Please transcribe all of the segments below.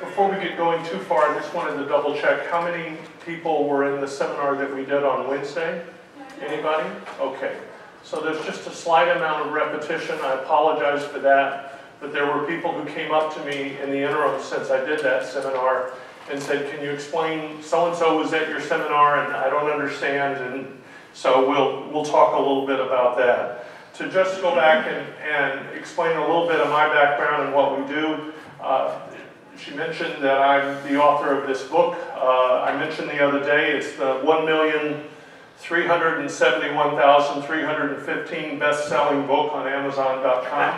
Before we get going too far, I just wanted to double check. How many people were in the seminar that we did on Wednesday? Anybody? Okay. So there's just a slight amount of repetition. I apologize for that. But there were people who came up to me in the interim since I did that seminar and said, can you explain, so-and-so was at your seminar and I don't understand. And so we'll talk a little bit about that. To just go back and explain a little bit of my background and what we do. She mentioned that I'm the author of this book. I mentioned the other day, it's the 1,371,315 best-selling book on Amazon.com.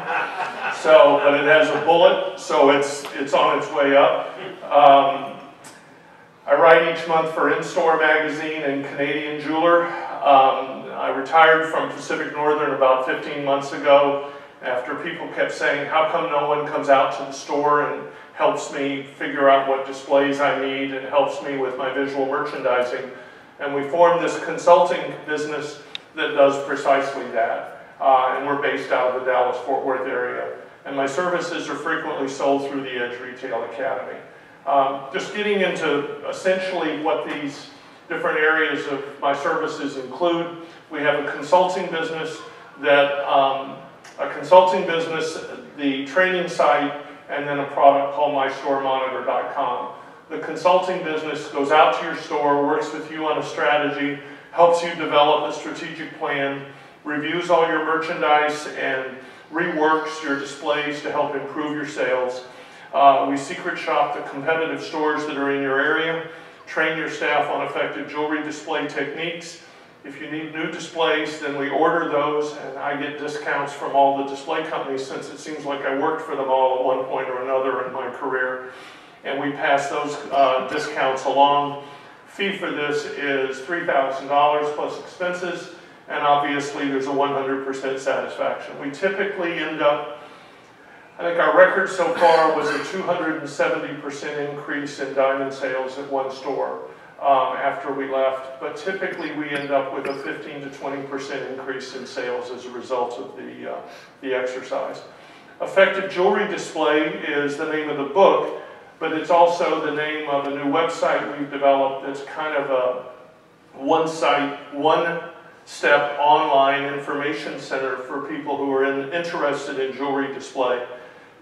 So, but it has a bullet, so it's on its way up. I write each month for In-Store Magazine and Canadian Jeweler. I retired from Pacific Northern about 15 months ago after people kept saying, how come no one comes out to the store and helps me figure out what displays I need and helps me with my visual merchandising. And we formed this consulting business that does precisely that. And we're based out of the Dallas-Fort Worth area. And my services are frequently sold through the Edge Retail Academy. Just getting into essentially what these different areas of my services include. We have a consulting business the training site, and then a product called MyStoreMonitor.com. The consulting business goes out to your store, works with you on a strategy, helps you develop a strategic plan, reviews all your merchandise, and reworks your displays to help improve your sales. We secret shop the competitive stores that are in your area, train your staff on effective jewelry display techniques. If you need new displays, then we order those, and I get discounts from all the display companies since it seems like I worked for them all at one point or another in my career. And we pass those discounts along. Fee for this is $3,000 plus expenses, and obviously there's a 100% satisfaction. We typically end up, I think our record so far was a 270% increase in diamond sales at one store after we left, but typically we end up with a 15 to 20% increase in sales as a result of the exercise. Effective Jewelry Display is the name of the book, but it's also the name of a new website we've developed that's kind of a one-site, one-step online information center for people who are interested in jewelry display.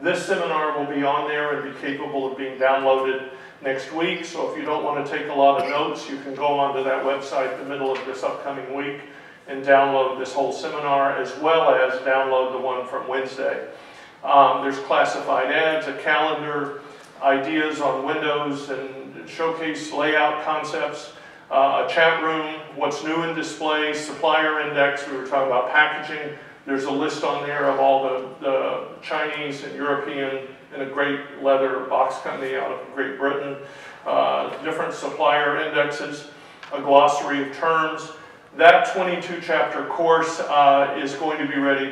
This seminar will be on there and be capable of being downloaded next week, so if you don't want to take a lot of notes, you can go onto that website the middle of this upcoming week and download this whole seminar, as well as download the one from Wednesday. There's classified ads, a calendar, ideas on windows and showcase layout concepts, a chat room, what's new in display, supplier index, we were talking about packaging. There's a list on there of all the Chinese and European and a great leather box company out of Great Britain, different supplier indexes, a glossary of terms. That 22-chapter course is going to be ready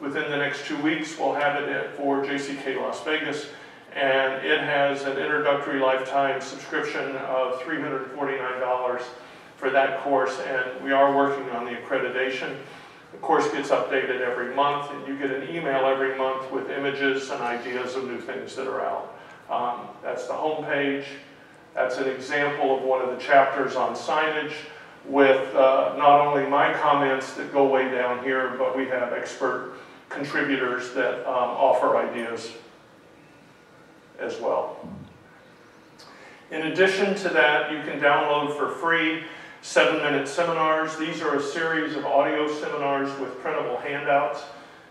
within the next 2 weeks. We'll have it for JCK Las Vegas, and it has an introductory lifetime subscription of $349 for that course, and we are working on the accreditation. The course gets updated every month, and you get an email every month with images and ideas of new things that are out. That's the home page. That's an example of one of the chapters on signage with not only my comments that go way down here, but we have expert contributors that offer ideas as well. In addition to that, you can download for free 7-minute seminars. These are a series of audio seminars with printable handouts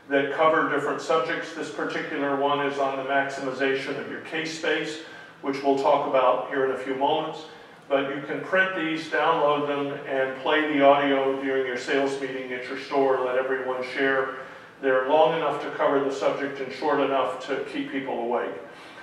that cover different subjects. This particular one is on the maximization of your case space, which we'll talk about here in a few moments. But you can print these, download them, and play the audio during your sales meeting at your store. Let everyone share. They're long enough to cover the subject and short enough to keep people awake.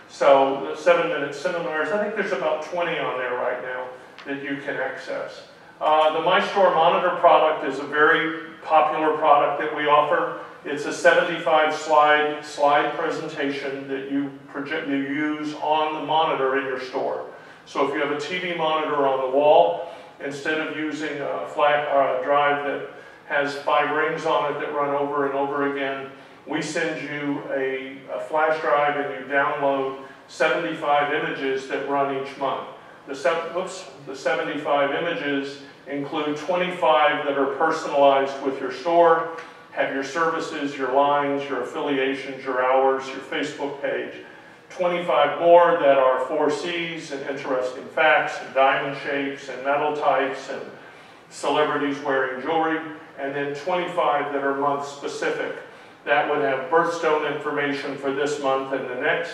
So the 7-minute seminars, I think there's about 20 on there right now that you can access. The MyStoreMonitor product is a very popular product that we offer. It's a 75-slide presentation that you use on the monitor in your store. So if you have a TV monitor on the wall, instead of using a flat drive that has 5 rings on it that run over and over again, we send you a flash drive and you download 75 images that run each month. The 75 images include 25 that are personalized with your store, have your services, your lines, your affiliations, your hours, your Facebook page. 25 more that are 4Cs and interesting facts and diamond shapes and metal types and celebrities wearing jewelry, and then 25 that are month specific. That would have birthstone information for this month and the next.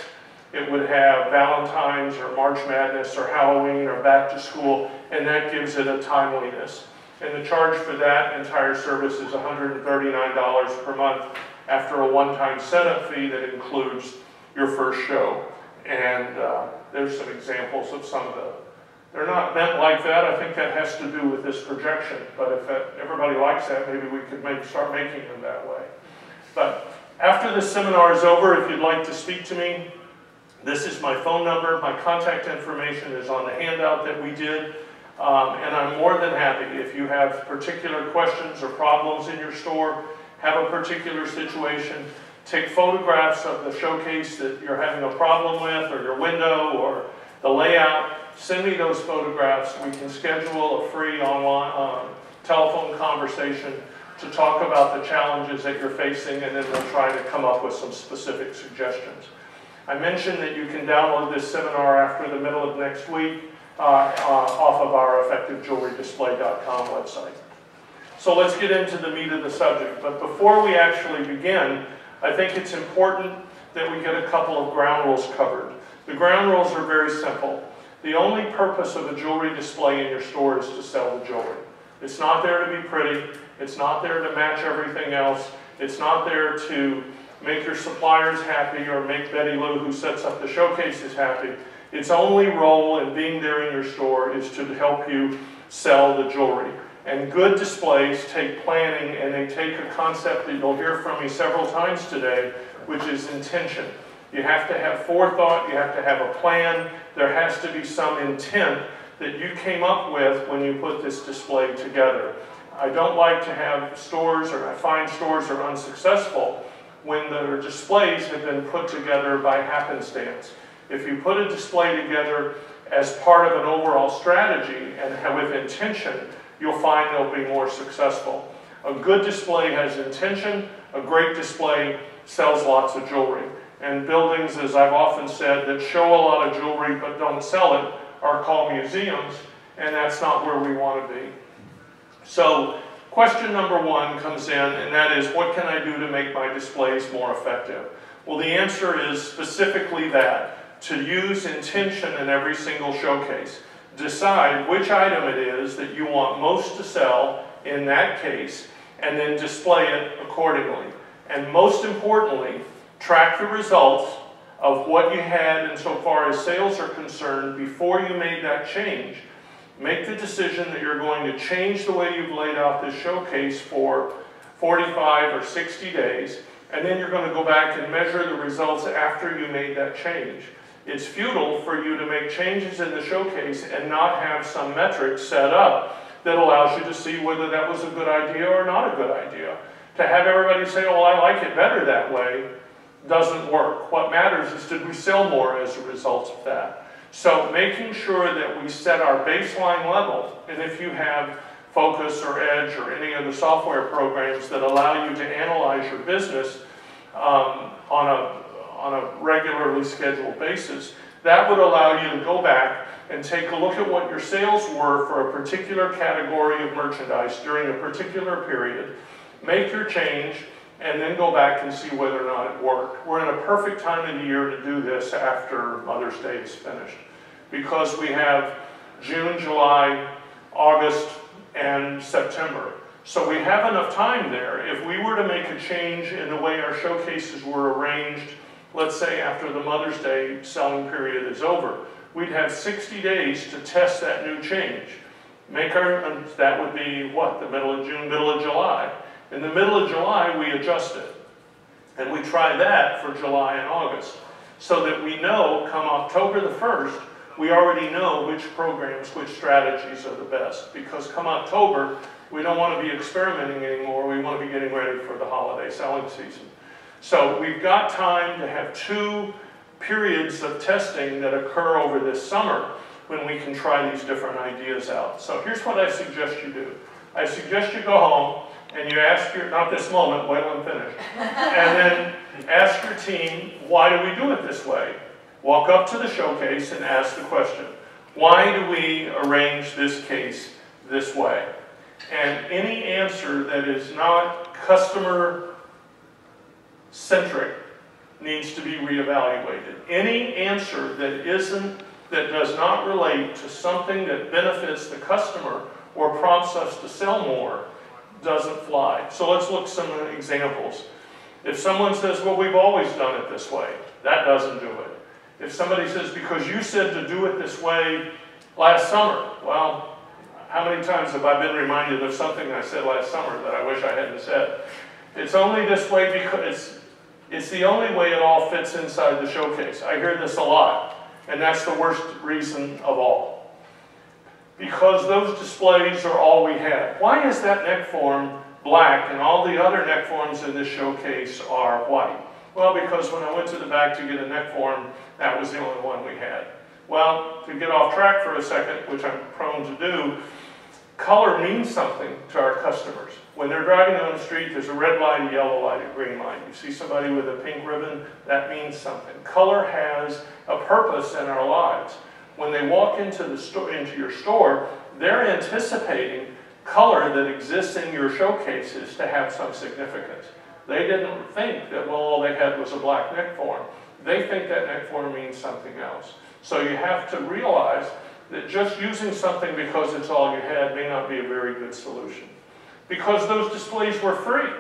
It would have Valentine's or March Madness or Halloween or back to school, and that gives it a timeliness. And the charge for that entire service is $139 per month after a one-time setup fee that includes your first show. And there's some examples of some of the, they're not meant like that. I think that has to do with this projection. But if everybody likes that, maybe we could start making them that way. But after this seminar is over, if you'd like to speak to me, this is my phone number. My contact information is on the handout that we did. And I'm more than happy if you have particular questions or problems in your store, have a particular situation, take photographs of the showcase that you're having a problem with, or your window, or the layout. Send me those photographs. We can schedule a free online telephone conversation to talk about the challenges that you're facing, and then we'll try to come up with some specific suggestions. I mentioned that you can download this seminar after the middle of next week off of our EffectiveJewelryDisplay.com website. So let's get into the meat of the subject. But before we actually begin, I think it's important that we get a couple of ground rules covered. The ground rules are very simple. The only purpose of a jewelry display in your store is to sell the jewelry. It's not there to be pretty. It's not there to match everything else. It's not there to make your suppliers happy or make Betty Lou, who sets up the showcases, happy. Its only role in being there in your store is to help you sell the jewelry. And good displays take planning, and they take a concept that you'll hear from me several times today, which is intention. You have to have forethought, you have to have a plan, there has to be some intent that you came up with when you put this display together. I don't like to have stores, or I find stores are unsuccessful when the displays have been put together by happenstance. If you put a display together as part of an overall strategy and with intention, you'll find they'll be more successful. A good display has intention. A great display sells lots of jewelry. And buildings, as I've often said, that show a lot of jewelry but don't sell it are called museums, and that's not where we want to be. So question number one comes in, and that is, what can I do to make my displays more effective? Well, the answer is specifically that, to use intention in every single showcase. Decide which item it is that you want most to sell in that case, and then display it accordingly. And most importantly, track the results of what you had insofar as sales are concerned before you made that change. Make the decision that you're going to change the way you've laid out this showcase for 45 or 60 days, and then you're going to go back and measure the results after you made that change. It's futile for you to make changes in the showcase and not have some metrics set up that allows you to see whether that was a good idea or not a good idea. To have everybody say, oh, I like it better that way, doesn't work. What matters is, did we sell more as a result of that? So making sure that we set our baseline level, and if you have Focus or Edge or any of the software programs that allow you to analyze your business on a regularly scheduled basis, that would allow you to go back and take a look at what your sales were for a particular category of merchandise during a particular period, make your change, and then go back and see whether or not it worked. We're in a perfect time of the year to do this after Mother's Day is finished, because we have June, July, August, and September. So we have enough time there. If we were to make a change in the way our showcases were arranged, let's say after the Mother's Day selling period is over, we'd have 60 days to test that new change. That would be what, the middle of June, middle of July. In the middle of July, we adjust it. And we try that for July and August, so that we know come October the 1st, we already know which programs, which strategies are the best. Because come October, we don't want to be experimenting anymore. We want to be getting ready for the holiday selling season. So we've got time to have two periods of testing that occur over this summer when we can try these different ideas out. So here's what I suggest you do. I suggest you go home and you ask your, not this moment, wait till I'm finished, and then ask your team, why do we do it this way? Walk up to the showcase and ask the question, why do we arrange this case this way? And any answer that is not customer-centric needs to be reevaluated. Any answer that does not relate to something that benefits the customer or prompts us to sell more doesn't fly. So let's look at some examples. If someone says, well, we've always done it this way, that doesn't do it. If somebody says, because you said to do it this way last summer, well, how many times have I been reminded of something I said last summer that I wish I hadn't said? It's only this way because it's the only way it all fits inside the showcase. I hear this a lot, and that's the worst reason of all. Because those displays are all we had. Why is that neck form black and all the other neck forms in this showcase are white? Well, because when I went to the back to get a neck form, that was the only one we had. Well, to get off track for a second, which I'm prone to do, color means something to our customers. When they're driving down the street, there's a red light, a yellow light, a green light. You see somebody with a pink ribbon, that means something. Color has a purpose in our lives. When they walk into your store, they're anticipating color that exists in your showcases to have some significance. They didn't think that, well, all they had was a black neck form. They think that neck form means something else. So you have to realize that just using something because it's all you had may not be a very good solution. Because those displays were free.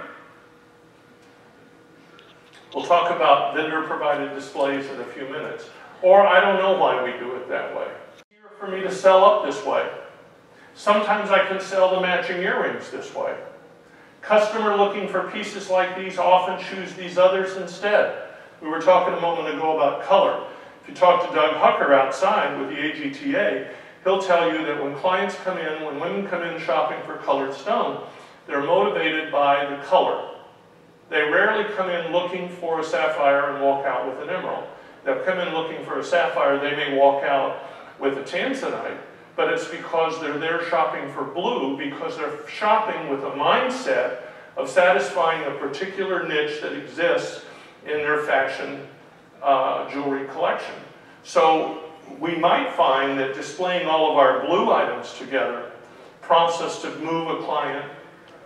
We'll talk about vendor-provided displays in a few minutes. Or I don't know why we do it that way. It's easier for me to sell up this way. Sometimes I can sell the matching earrings this way. Customer looking for pieces like these often choose these others instead. We were talking a moment ago about color. If you talk to Doug Hucker outside with the AGTA, he'll tell you that when clients come in, when women come in shopping for colored stone, they're motivated by the color. They rarely come in looking for a sapphire and walk out with an emerald. They'll come in looking for a sapphire, they may walk out with a tanzanite, but it's because they're there shopping for blue, because they're shopping with a mindset of satisfying a particular niche that exists in their fashion jewelry collection. So we might find that displaying all of our blue items together prompts us to move a client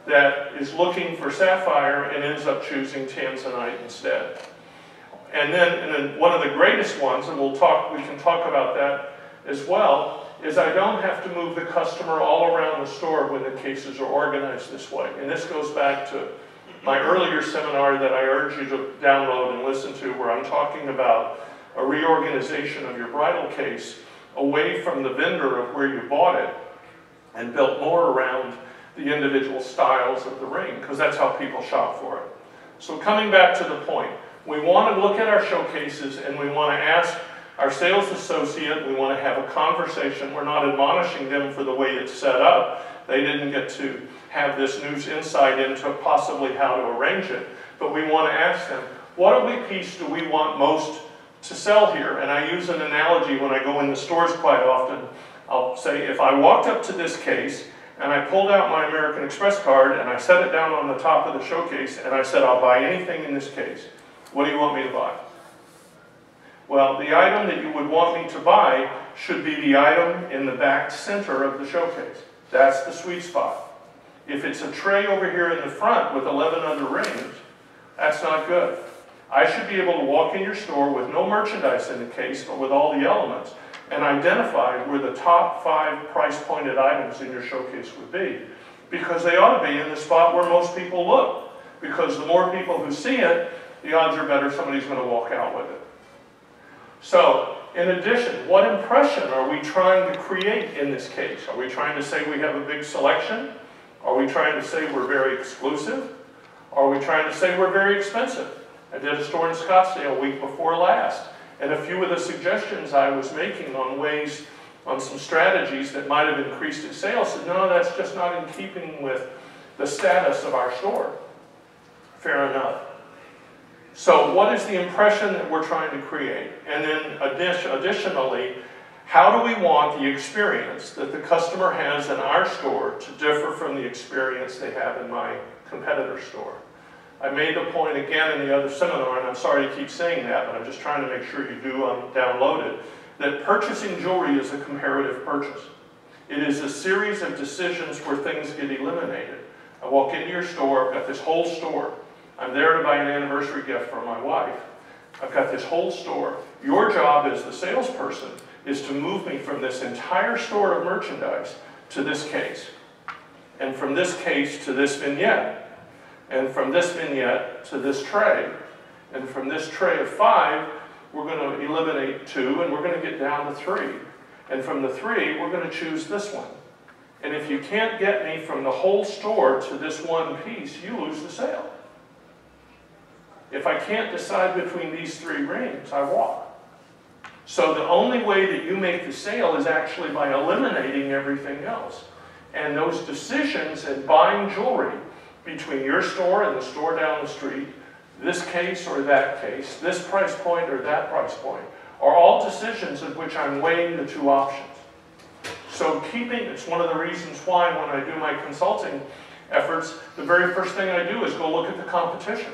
that is looking for sapphire and ends up choosing tanzanite instead. And then one of the greatest ones, and we can talk about that as well, is I don't have to move the customer all around the store when the cases are organized this way. And this goes back to my earlier seminar that I urge you to download and listen to, where I'm talking about a reorganization of your bridal case away from the vendor of where you bought it and built more around the individual styles of the ring, because that's how people shop for it. So coming back to the point, we want to look at our showcases and we want to ask our sales associate, we want to have a conversation. We're not admonishing them for the way it's set up. They didn't get to have this new insight into possibly how to arrange it. But we want to ask them, what piece do we want most to sell here? And I use an analogy when I go in the stores quite often. I'll say, if I walked up to this case and I pulled out my American Express card and I set it down on the top of the showcase and I said, I'll buy anything in this case. What do you want me to buy? Well, the item that you would want me to buy should be the item in the back center of the showcase. That's the sweet spot. If it's a tray over here in the front with 11 other rings, that's not good. I should be able to walk in your store with no merchandise in the case, but with all the elements, and identify where the top 5 price-pointed items in your showcase would be. Because they ought to be in the spot where most people look. Because the more people who see it, the odds are better somebody's going to walk out with it. So, in addition, what impression are we trying to create in this case? Are we trying to say we have a big selection? Are we trying to say we're very exclusive? Are we trying to say we're very expensive? I did a store in Scottsdale a week before last, and a few of the suggestions I was making on ways, on some strategies that might have increased its sales, said, no, that's just not in keeping with the status of our store. Fair enough. So what is the impression that we're trying to create? And then additionally, how do we want the experience that the customer has in our store to differ from the experience they have in my competitor store? I made the point again in the other seminar, and I'm sorry to keep saying that, but I'm just trying to make sure you do download it, that purchasing jewelry is a comparative purchase. It is a series of decisions where things get eliminated. I walk into your store, I've got this whole store. I'm there to buy an anniversary gift for my wife. I've got this whole store. Your job as the salesperson is to move me from this entire store of merchandise to this case. And from this case to this vignette. And from this vignette to this tray. And from this tray of 5, we're going to eliminate 2, and we're going to get down to 3. And from the 3, we're going to choose this one. And if you can't get me from the whole store to this one piece, you lose the sale. If I can't decide between these 3 rings, I walk. So the only way that you make the sale is actually by eliminating everything else. And those decisions in buying jewelry between your store and the store down the street, this case or that case, this price point or that price point, are all decisions in which I'm weighing the 2 options. So it's one of the reasons why when I do my consulting efforts, the very first thing I do is go look at the competition.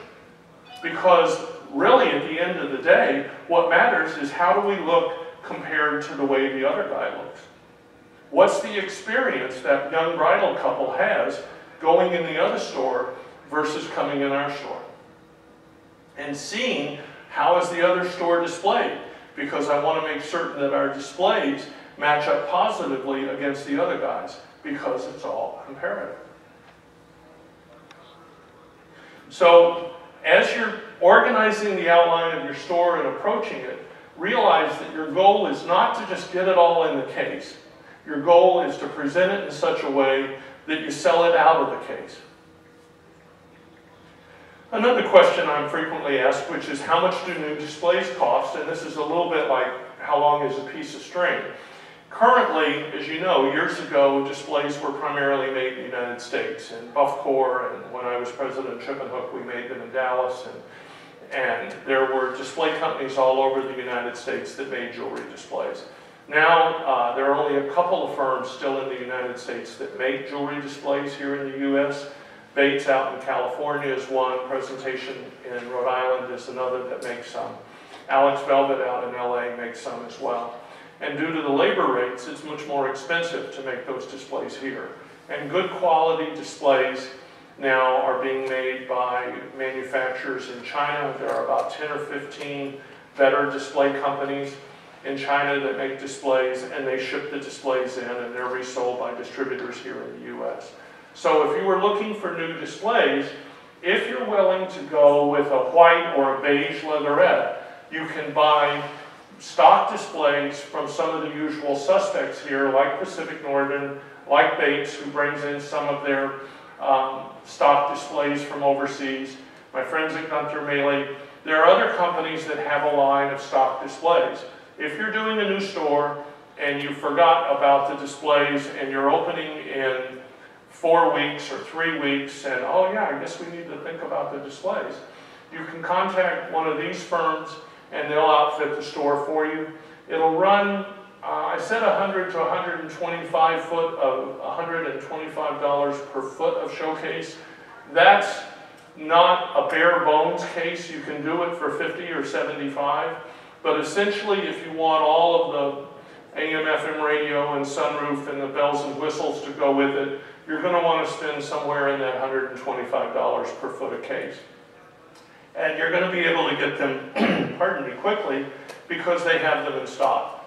Because really at the end of the day, what matters is how do we look compared to the way the other guy looks. What's the experience that young bridal couple has going in the other store versus coming in our store? And seeing how is the other store displayed, because I want to make certain that our displays match up positively against the other guys, because it's all comparative. So as you're organizing the outline of your store and approaching it, realize that your goal is not to just get it all in the case. Your goal is to present it in such a way that you sell it out of the case. Another question I'm frequently asked, which is how much do new displays cost? And this is a little bit like how long is a piece of string? Currently, as you know, years ago, displays were primarily made in the United States, in Buffcore, and when I was president of Chip and Hook, we made them in Dallas, and there were display companies all over the United States that made jewelry displays. Now, there are only a couple of firms still in the United States that make jewelry displays here in the U.S. Bates out in California is one, Presentation in Rhode Island is another that makes some. Alex Velvet out in LA makes some as well. And due to the labor rates, it's much more expensive to make those displays here. And good quality displays now are being made by manufacturers in China. There are about 10 or 15 better display companies in China that make displays, and they ship the displays in, and they're resold by distributors here in the U.S. So if you were looking for new displays, if you're willing to go with a white or a beige leatherette, you can buy stock displays from some of the usual suspects here, like Pacific Northern, like Bates, who brings in some of their stock displays from overseas, my friends at Gunther Maley. There are other companies that have a line of stock displays. If you're doing a new store and you forgot about the displays and you're opening in 4 weeks or 3 weeks and, oh yeah, I guess we need to think about the displays, you can contact one of these firms and they'll outfit the store for you. It'll run, I said 100 to 125 foot of $125 per foot of showcase. That's not a bare bones case. You can do it for 50 or 75. But essentially, if you want all of the AM, FM radio and sunroof and the bells and whistles to go with it, you're going to want to spend somewhere in that $125 per foot a case. And you're going to be able to get them, pardon me, quickly because they have them in stock.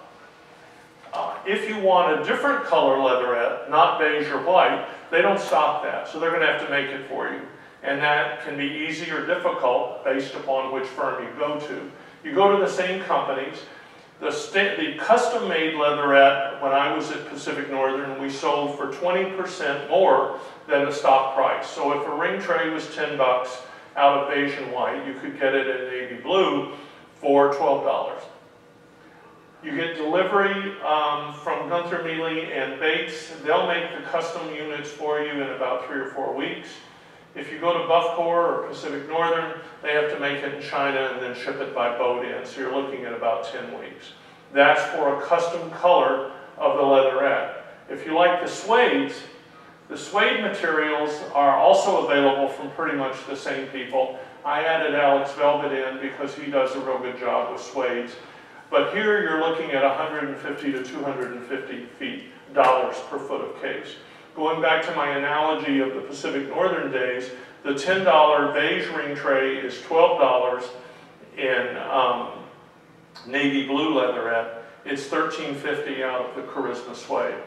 If you want a different color leatherette, not beige or white, they don't stock that, so they're going to have to make it for you. And that can be easy or difficult based upon which firm you go to. You go to the same companies. The custom-made leatherette, when I was at Pacific Northern, we sold for 20% more than the stock price. So if a ring tray was $10 out of beige and white, you could get it in navy blue for $12. You get delivery from Gunther Maley and Bates. They'll make the custom units for you in about 3 or 4 weeks. If you go to Buffcore or Pacific Northern, they have to make it in China and then ship it by boat in, so you're looking at about 10 weeks. That's for a custom color of the leatherette. If you like the suede materials are also available from pretty much the same people. I added Alex Velvet in because he does a real good job with suedes. But here you're looking at $150 to $250 per foot of case. Going back to my analogy of the Pacific Northern days, the $10 beige ring tray is $12 in navy blue leatherette. It's $13.50 out of the Charisma suede.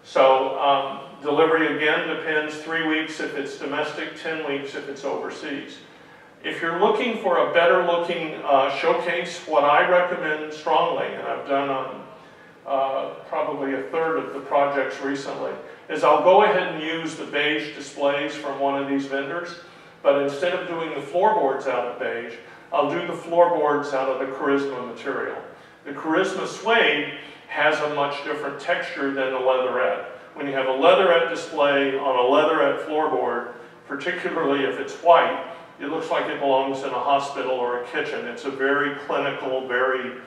So delivery again depends, 3 weeks if it's domestic, 10 weeks if it's overseas. If you're looking for a better looking showcase, what I recommend strongly, and I've done on probably a third of the projects recently, is I'll go ahead and use the beige displays from one of these vendors, but instead of doing the floorboards out of beige, I'll do the floorboards out of the Charisma material. The Charisma suede has a much different texture than the leatherette. When you have a leatherette display on a leatherette floorboard, particularly if it's white, it looks like it belongs in a hospital or a kitchen. It's a very clinical, very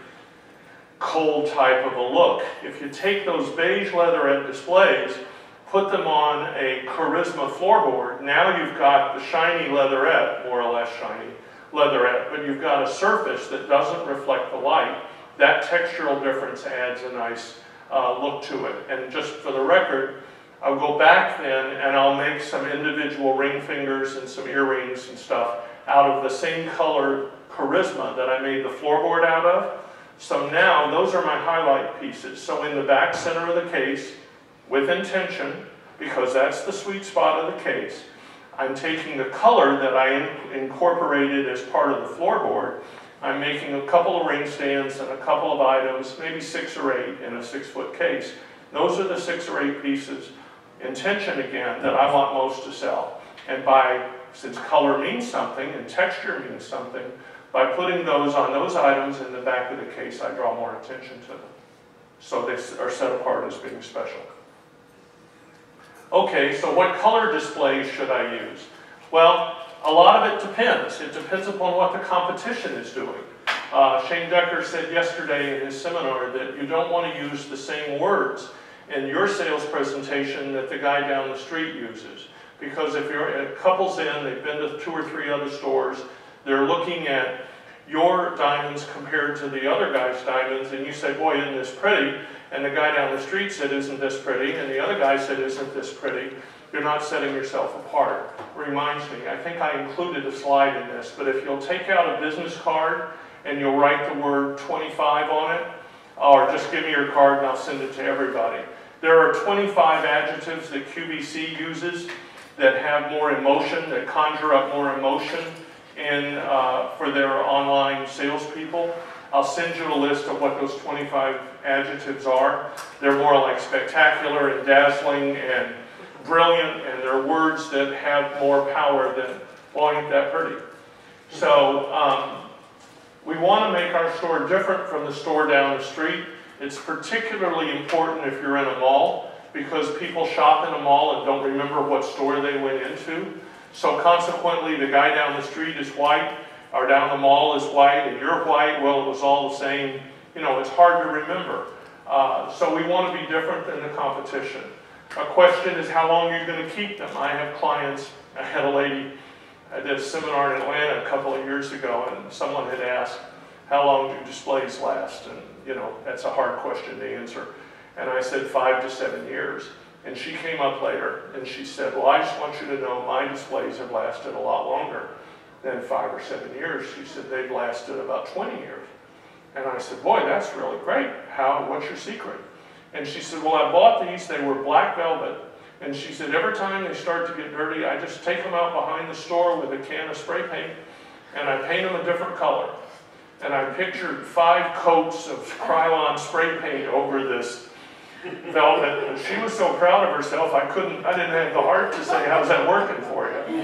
cold type of a look. If you take those beige leatherette displays, put them on a Charisma floorboard, now you've got the shiny leatherette, more or less shiny leatherette, but you've got a surface that doesn't reflect the light. That textural difference adds a nice look to it. And just for the record, I'll go back then and I'll make some individual ring fingers and some earrings and stuff out of the same color Charisma that I made the floorboard out of. So now those are my highlight pieces. So in the back center of the case, with intention, because that's the sweet spot of the case, I'm taking the color that I incorporated as part of the floorboard. I'm making a couple of ring stands and a couple of items, maybe 6 or 8 in a 6-foot case. Those are the 6 or 8 pieces. Intention again, that I want most to sell. And since color means something and texture means something, by putting those on those items in the back of the case, I draw more attention to them. So they are set apart as being special. Okay, so what color displays should I use? Well, a lot of it depends. It depends upon what the competition is doing. Shane Decker said yesterday in his seminar that you don't want to use the same words in your sales presentation that the guy down the street uses. Because if you're a couple's in, they've been to 2 or 3 other stores, they're looking at your diamonds compared to the other guy's diamonds, and you say, boy, isn't this pretty? And the guy down the street said, isn't this pretty? And the other guy said, isn't this pretty? You're not setting yourself apart. Reminds me, I think I included a slide in this, but if you'll take out a business card and you'll write the word 25 on it, or just give me your card and I'll send it to everybody. There are 25 adjectives that QVC uses that have more emotion, that conjure up more emotion for their online salespeople. I'll send you a list of what those 25 adjectives are. They're more like spectacular and dazzling and brilliant, and they're words that have more power than, well, ain't that pretty? So we want to make our store different from the store down the street. It's particularly important if you're in a mall, because people shop in a mall and don't remember what store they went into. So consequently, the guy down the street is white, or down the mall is white, and you're white, well, it was all the same. You know, it's hard to remember. So we want to be different than the competition. A question is, how long are you going to keep them? I have clients. I had a lady, I did a seminar in Atlanta a couple of years ago, and someone had asked, how long do displays last? And, you know, that's a hard question to answer. And I said 5 to 7 years. And she came up later, and she said, well, I just want you to know my displays have lasted a lot longer than 5 or 7 years. She said they've lasted about 20 years. And I said, boy, that's really great. What's your secret? And she said, well, I bought these. They were black velvet. And she said, every time they start to get dirty, I just take them out behind the store with a can of spray paint, and I paint them a different color. And I pictured 5 coats of Krylon spray paint over this velvet. And she was so proud of herself, I didn't have the heart to say, how's that working for you?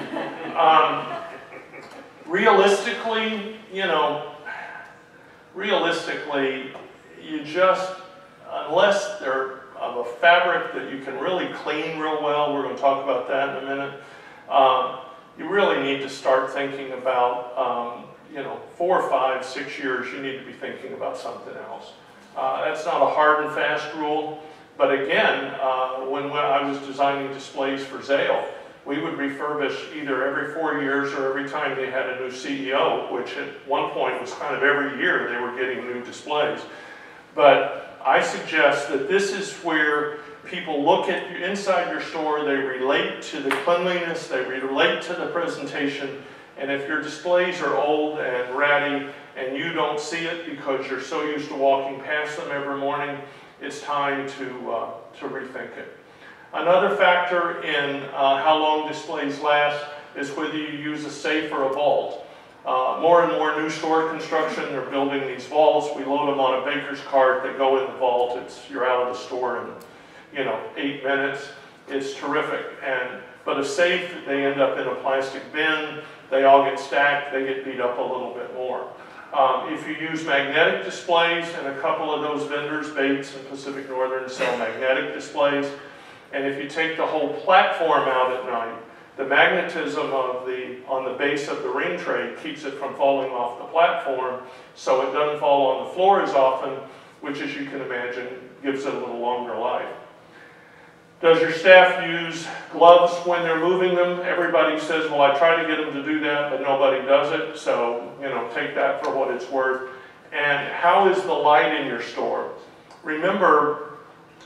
Realistically, you just, unless they're of a fabric that you can really clean real well, we're going to talk about that in a minute, you really need to start thinking about, 4, 5, 6 years, you need to be thinking about something else. That's not a hard and fast rule, but again, when I was designing displays for Zale, we would refurbish either every 4 years or every time they had a new CEO, which at one point was kind of every year they were getting new displays. But I suggest that this is where people look at you inside your store, they relate to the cleanliness, they relate to the presentation, and if your displays are old and ratty and you don't see it because you're so used to walking past them every morning, it's time to rethink it. Another factor in how long displays last is whether you use a safe or a vault. More and more new store construction, they're building these vaults. We load them on a baker's cart, they go in the vault, you're out of the store in 8 minutes. It's terrific. But a safe, they end up in a plastic bin, they all get stacked, they get beat up a little bit more. If you use magnetic displays, and a couple of those vendors, Bates and Pacific Northern, sell magnetic displays, and if you take the whole platform out at night, the magnetism on the base of the ring tray keeps it from falling off the platform, so it doesn't fall on the floor as often, which, as you can imagine, gives it a little longer life. Does your staff use gloves when they're moving them? Everybody says, well, I try to get them to do that, but nobody does it, so take that for what it's worth. And how is the light in your store? Remember,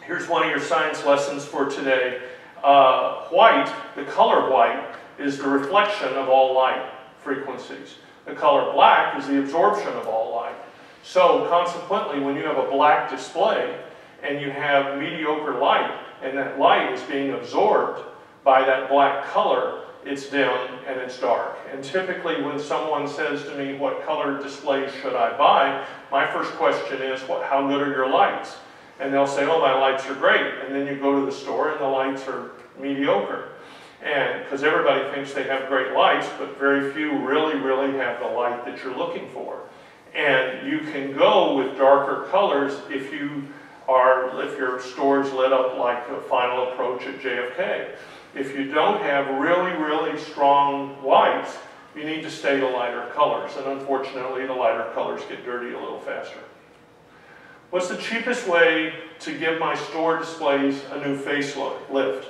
here's one of your science lessons for today. White, the color white, is the reflection of all light frequencies. The color black is the absorption of all light. So consequently, when you have a black display and you have mediocre light, and that light is being absorbed by that black color, it's dim and it's dark. And typically when someone says to me, what color displays should I buy? My first question is, how good are your lights? And they'll say, oh, my lights are great. And then you go to the store and the lights are mediocre. And because everybody thinks they have great lights, but very few really have the light that you're looking for. And you can go with darker colors if your store is lit up like the Final Approach at JFK. If you don't have really strong lights, you need to stay to lighter colors. And unfortunately, the lighter colors get dirty a little faster. What's the cheapest way to give my store displays a new facelift?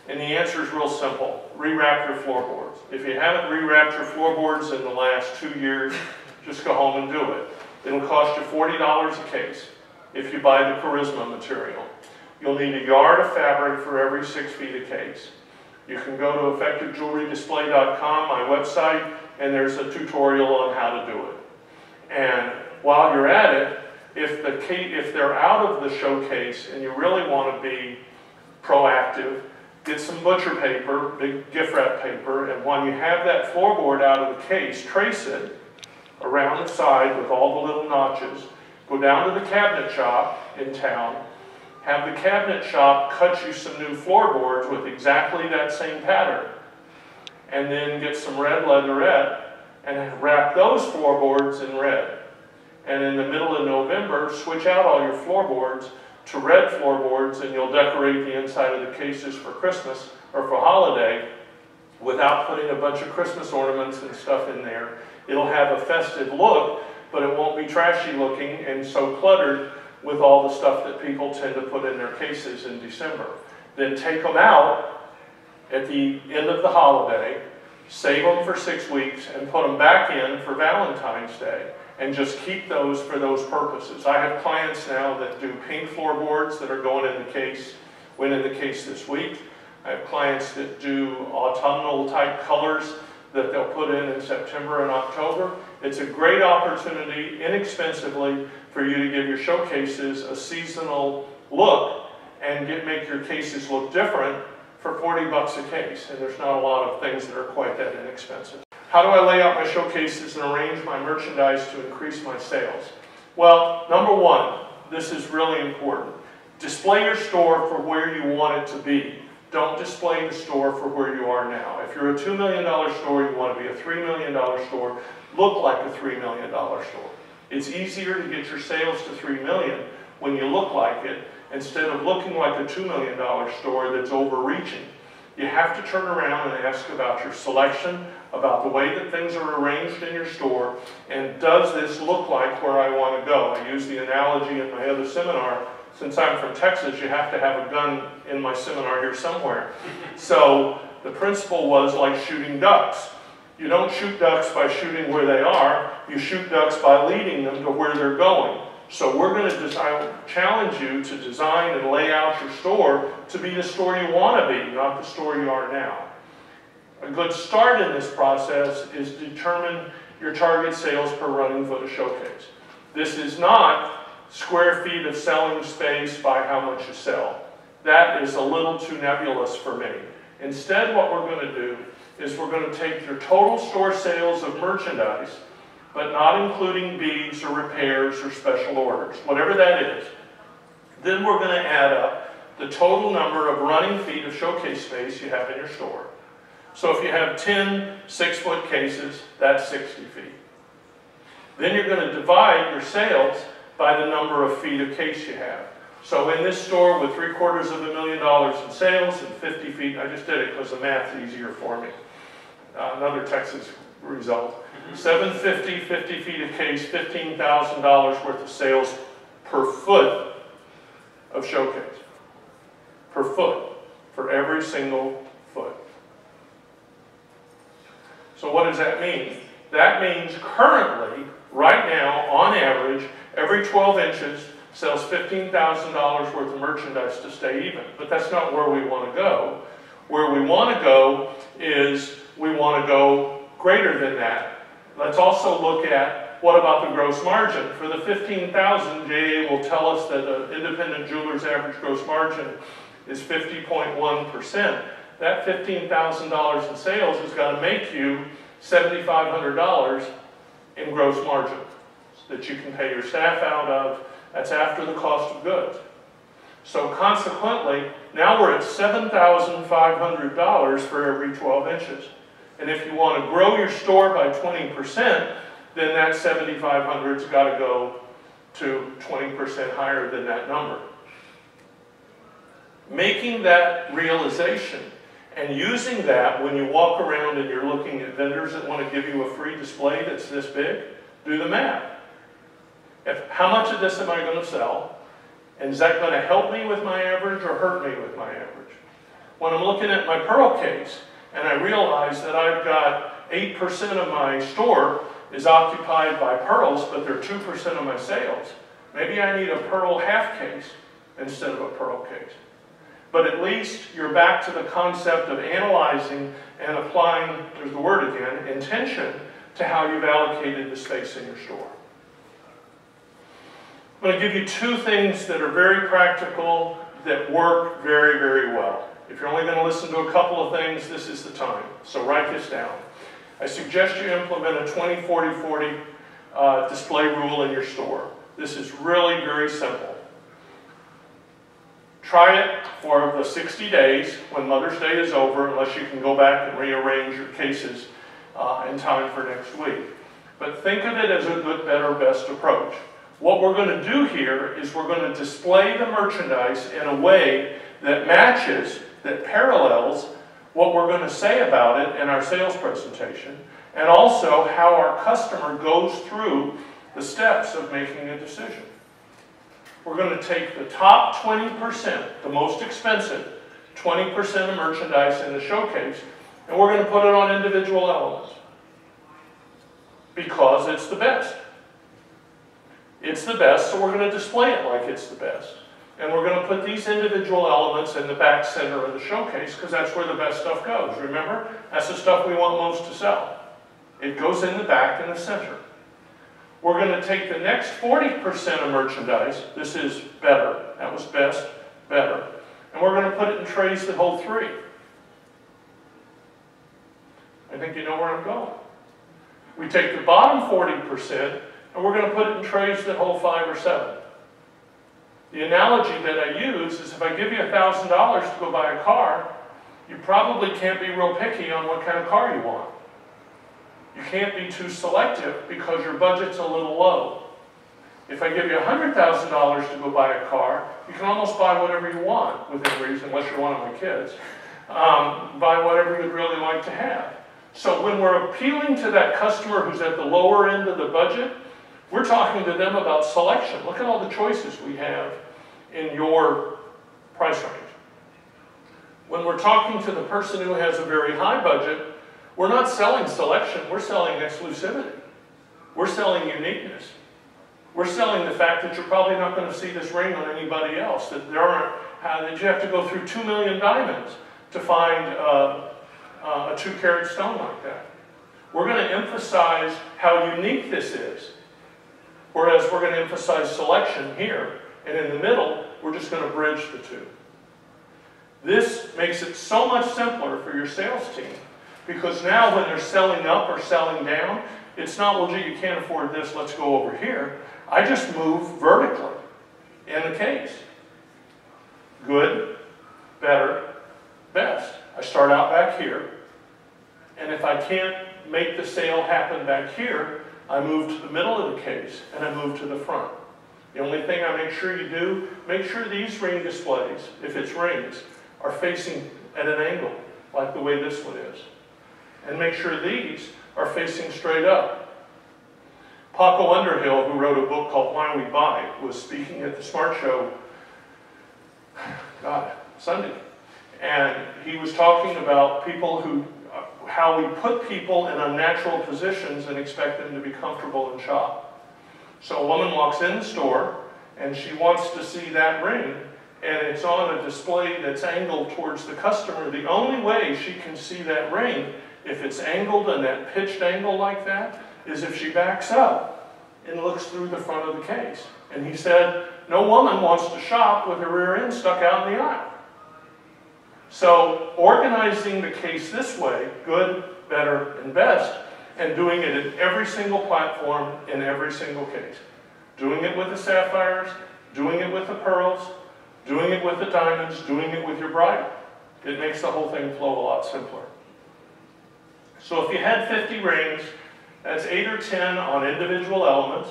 And the answer is real simple. Rewrap your floorboards. If you haven't rewrapped your floorboards in the last 2 years, just go home and do it. It'll cost you $40 a case if you buy the Charisma material. You'll need a yard of fabric for every 6 feet of case. You can go to effectivejewelrydisplay.com, my website, and there's a tutorial on how to do it. And while you're at it, if they're out of the showcase and you really want to be proactive, get some butcher paper, big gift wrap paper, and when you have that floorboard out of the case, trace it around the side with all the little notches. Go down to the cabinet shop in town, have the cabinet shop cut you some new floorboards with exactly that same pattern, and then get some red leatherette and wrap those floorboards in red. And in the middle of November, switch out all your floorboards to red floorboards, and you'll decorate the inside of the cases for Christmas or for holiday without putting a bunch of Christmas ornaments and stuff in there. It'll have a festive look, but it won't be trashy looking and so cluttered with all the stuff that people tend to put in their cases in December. Then take them out at the end of the holiday, save them for 6 weeks, and put them back in for Valentine's Day, and just keep those for those purposes. I have clients now that do pink floorboards that are going in the case, went in the case this week. I have clients that do autumnal type colors that they'll put in September and October. It's a great opportunity, inexpensively, for you to give your showcases a seasonal look and make your cases look different for 40 bucks a case. And there's not a lot of things that are quite that inexpensive. How do I lay out my showcases and arrange my merchandise to increase my sales? Well, number one, this is really important. Display your store for where you want it to be. Don't display the store for where you are now. If you're a $2 million store, you want to be a $3 million store, look like a $3 million store. It's easier to get your sales to $3 million when you look like it, instead of looking like a $2 million store that's overreaching. You have to turn around and ask about your selection, about the way that things are arranged in your store, and does this look like where I want to go? I use the analogy in my other seminar. Since I'm from Texas, you have to have a gun in my seminar here somewhere. So the principle was like shooting ducks. You don't shoot ducks by shooting where they are. You shoot ducks by leading them to where they're going. So we're going to challenge you to design and lay out your store to be the store you want to be, not the store you are now. A good start in this process is determine your target sales per running foot of showcase. This is not square feet of selling space by how much you sell. That is a little too nebulous for me. Instead, what we're going to do is we're going to take your total store sales of merchandise, but not including beads or repairs or special orders, whatever that is. Then we're going to add up the total number of running feet of showcase space you have in your store. So if you have 10 6-foot cases, that's 60 feet. Then you're going to divide your sales by the number of feet of case you have. So in this store with $750,000 in sales and 50 feet, I just did it because the math's easier for me. Another Texas result. 750, 50 feet of case, $15,000 worth of sales per foot of showcase. Per foot, for every single foot. So what does that mean? That means currently, right now, on average, every 12 inches sells $15,000 worth of merchandise to stay even. But that's not where we want to go. Where we want to go is we want to go greater than that. Let's also look at what about the gross margin. For the 15,000, JA will tell us that an independent jeweler's average gross margin is 50.1%. That $15,000 in sales has got to make you $7,500 in gross margin that you can pay your staff out of. That's after the cost of goods. So consequently, now we're at $7,500 for every 12 inches. And if you want to grow your store by 20%, then that $7,500's got to go to 20% higher than that number. Making that realization and using that when you walk around and you're looking at vendors that want to give you a free display that's this big, do the math. How much of this am I going to sell? And is that going to help me with my average or hurt me with my average? When I'm looking at my pearl case and I realize that I've got 8% of my store is occupied by pearls, but they're 2% of my sales, maybe I need a pearl half case instead of a pearl case. But at least you're back to the concept of analyzing and applying, there's the word again, intention to how you've allocated the space in your store. I'm going to give you two things that are very practical that work very, very well. If you're only going to listen to a couple of things, this is the time. So write this down. I suggest you implement a 20-40-40 display rule in your store. This is really very simple. Try it for the 60 days when Mother's Day is over, unless you can go back and rearrange your cases in time for next week. But think of it as a good, better, best approach. What we're going to do here is we're going to display the merchandise in a way that matches, that parallels what we're going to say about it in our sales presentation, and also how our customer goes through the steps of making a decision. We're going to take the top 20%, the most expensive 20% of merchandise in the showcase, and we're going to put it on individual elements because it's the best. It's the best, so we're going to display it like it's the best. And we're going to put these individual elements in the back center of the showcase because that's where the best stuff goes. Remember? That's the stuff we want most to sell. It goes in the back and the center. We're going to take the next 40% of merchandise. This is better. That was best, better. And we're going to put it in trays that hold 3. I think you know where I'm going. We take the bottom 40% and we're going to put it in trays that hold 5 or 7. The analogy that I use is if I give you $1,000 to go buy a car, you probably can't be real picky on what kind of car you want. You can't be too selective because your budget's a little low. If I give you $100,000 to go buy a car, you can almost buy whatever you want within reason, unless you're one of my kids. buy whatever you'd really like to have. So when we're appealing to that customer who's at the lower end of the budget, we're talking to them about selection. Look at all the choices we have in your price range. When we're talking to the person who has a very high budget, we're not selling selection, we're selling exclusivity. We're selling uniqueness. We're selling the fact that you're probably not going to see this ring on anybody else, that there aren't, that you have to go through 2 million diamonds to find a 2-carat stone like that. We're going to emphasize how unique this is, whereas we're going to emphasize selection here, and in the middle, we're just going to bridge the two. This makes it so much simpler for your sales team, because now when they're selling up or selling down, it's not, well, gee, you can't afford this, let's go over here. I just move vertically in the case. Good, better, best. I start out back here, and if I can't make the sale happen back here, I move to the middle of the case, and I move to the front. The only thing I make sure you do, make sure these ring displays, if it's rings, are facing at an angle, like the way this one is. And make sure these are facing straight up. Paco Underhill, who wrote a book called Why We Buy, was speaking at the Smart Show, Sunday. And he was talking about people who, how we put people in unnatural positions and expect them to be comfortable and shop. So a woman walks in the store and she wants to see that ring, and it's on a display that's angled towards the customer. The only way she can see that ring, if it's angled in that pitched angle like that, is if she backs up and looks through the front of the case. And he said, no woman wants to shop with her rear end stuck out in the aisle. So organizing the case this way, good, better, and best, and doing it in every single platform in every single case. Doing it with the sapphires, doing it with the pearls, doing it with the diamonds, doing it with your bridal. It makes the whole thing flow a lot simpler. So if you had 50 rings, that's 8 or 10 on individual elements.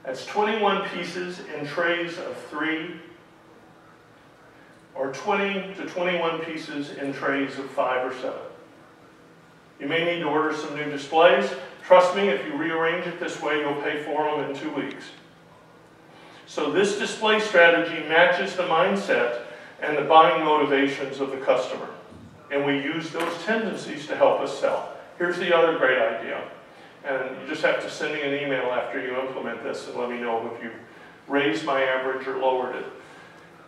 That's 21 pieces in trays of 3, or 20 to 21 pieces in trays of 5 or 7. You may need to order some new displays. Trust me, if you rearrange it this way, you'll pay for them in 2 weeks. So this display strategy matches the mindset and the buying motivations of the customer. And we use those tendencies to help us sell. Here's the other great idea. And you just have to send me an email after you implement this and let me know if you've raised my average or lowered it.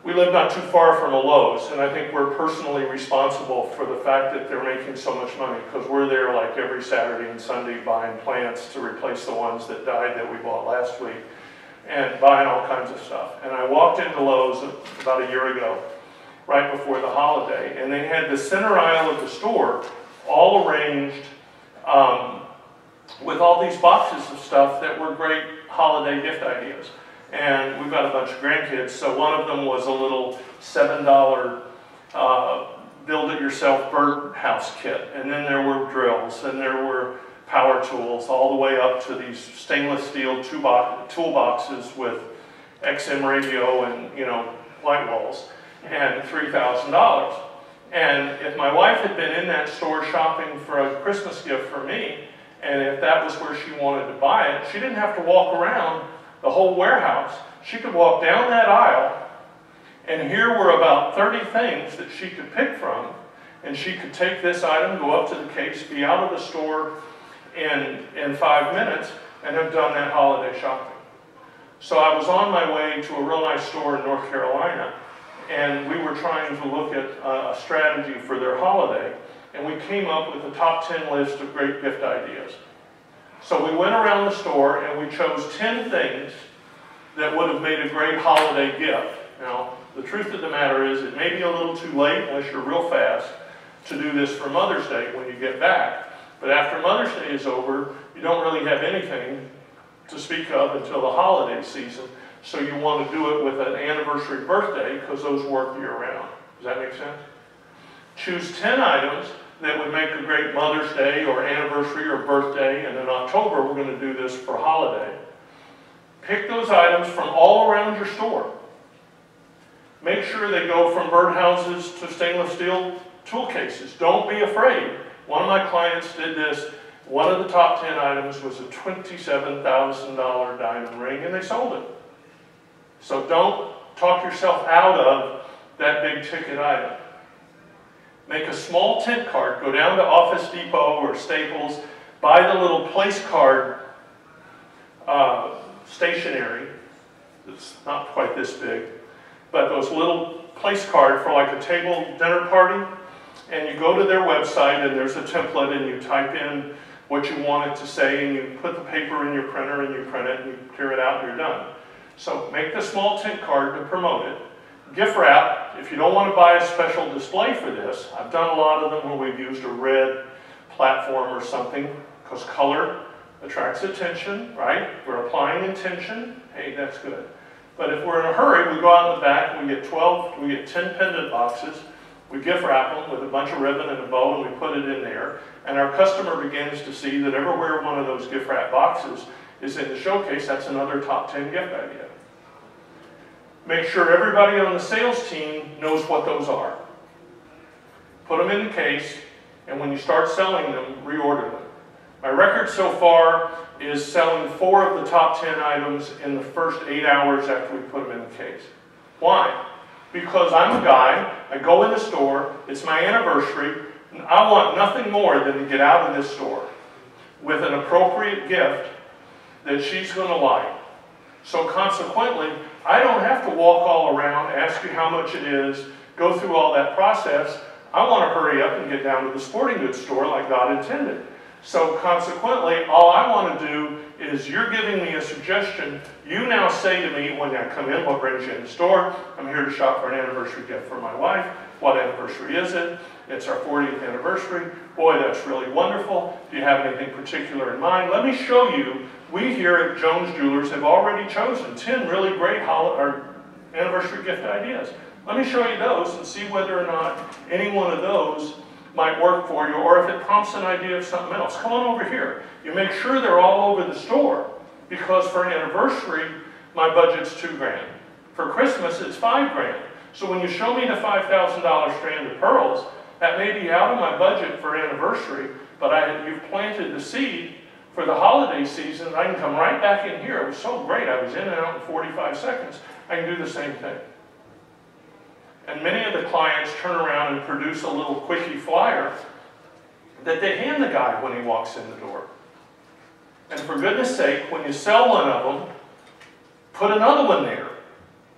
We live not too far from a Lowe's, and I think we're personally responsible for the fact that they're making so much money, because we're there like every Saturday and Sunday buying plants to replace the ones that died that we bought last week, and buying all kinds of stuff. And I walked into Lowe's about a year ago, right before the holiday, and they had the center aisle of the store all arranged with all these boxes of stuff that were great holiday gift ideas. And we've got a bunch of grandkids, so one of them was a little $7 build-it-yourself birdhouse kit. And then there were drills, and there were power tools, all the way up to these stainless steel toolboxes with XM radio and, you know, light walls, and $3,000. And if my wife had been in that store shopping for a Christmas gift for me, and if that was where she wanted to buy it, she didn't have to walk around the whole warehouse. She could walk down that aisle, and here were about 30 things that she could pick from, and she could take this item, go up to the case, be out of the store in 5 minutes, and have done that holiday shopping. So I was on my way to a real nice store in North Carolina, and we were trying to look at a strategy for their holiday, and we came up with a top 10 list of great gift ideas. So we went around the store and we chose 10 things that would have made a great holiday gift. Now, the truth of the matter is it may be a little too late, unless you're real fast, to do this for Mother's Day when you get back. But after Mother's Day is over, you don't really have anything to speak of until the holiday season. So you want to do it with an anniversary birthday, because those work year-round. Does that make sense? Choose 10 items that would make a great Mother's Day or anniversary or birthday, and in October we're going to do this for holiday. Pick those items from all around your store. Make sure they go from birdhouses to stainless steel tool cases. Don't be afraid. One of my clients did this. One of the top 10 items was a $27,000 diamond ring, and they sold it. So don't talk yourself out of that big ticket item. Make a small tent cart. Go down to Office Depot or Staples. Buy the little place card stationery. It's not quite this big. But those little place card for like a table dinner party. And you go to their website and there's a template and you type in what you want it to say and you put the paper in your printer and you print it and you clear it out and you're done. So make the small tent card to promote it. Gift wrap, if you don't want to buy a special display for this, I've done a lot of them where we've used a red platform or something because color attracts attention, right? We're applying intention. Hey, that's good. But if we're in a hurry, we go out in the back and we get 10 pendant boxes. We gift wrap them with a bunch of ribbon and a bow and we put it in there. And our customer begins to see that everywhere one of those gift wrap boxes is in the showcase, that's another top 10 gift idea. Make sure everybody on the sales team knows what those are. Put them in the case, and when you start selling them, reorder them. My record so far is selling 4 of the top 10 items in the first 8 hours after we put them in the case. Why? Because I'm a guy, I go in the store, it's my anniversary, and I want nothing more than to get out of this store with an appropriate gift that she's going to like. So consequently, I don't have to walk all around, ask you how much it is, go through all that process. I want to hurry up and get down to the sporting goods store like God intended. So consequently, all I want to do is you're giving me a suggestion. You now say to me when I come in, what brings you in the store? I'm here to shop for an anniversary gift for my wife. What anniversary is it? It's our 40th anniversary. Boy, that's really wonderful. Do you have anything particular in mind? Let me show you. We here at Jones Jewelers have already chosen 10 really great anniversary gift ideas. Let me show you those and see whether or not any one of those might work for you, or if it prompts an idea of something else. Come on over here. You make sure they're all over the store, because for an anniversary, my budget's $2,000. For Christmas, it's $5,000. So when you show me the $5,000 strand of pearls, that may be out of my budget for anniversary, but you've planted the seed for the holiday season. I can come right back in here. It was so great. I was in and out in 45 seconds. I can do the same thing. And many of the clients turn around and produce a little quickie flyer that they hand the guy when he walks in the door. And for goodness sake, when you sell one of them, put another one there.